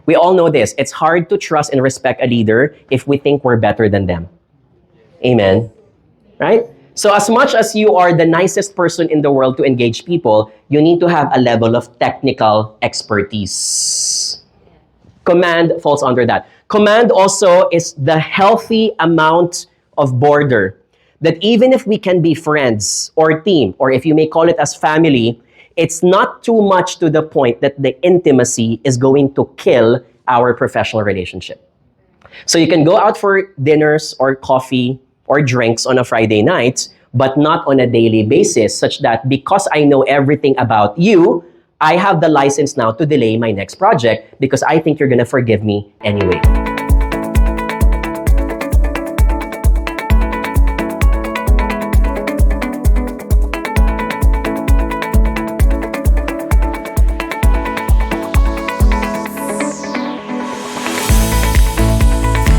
We all know this. It's hard to trust and respect a leader if we think we're better than them. Amen. Right? So as much as you are the nicest person in the world to engage people, you need to have a level of technical expertise. Command falls under that. Command also is the healthy amount of border. That even if we can be friends or team, or if you may call it as family, it's not too much to the point that the intimacy is going to kill our professional relationship. So you can go out for dinners or coffee or drinks on a Friday night, but not on a daily basis, such that because I know everything about you, I have the license now to delay my next project because I think you're gonna forgive me anyway.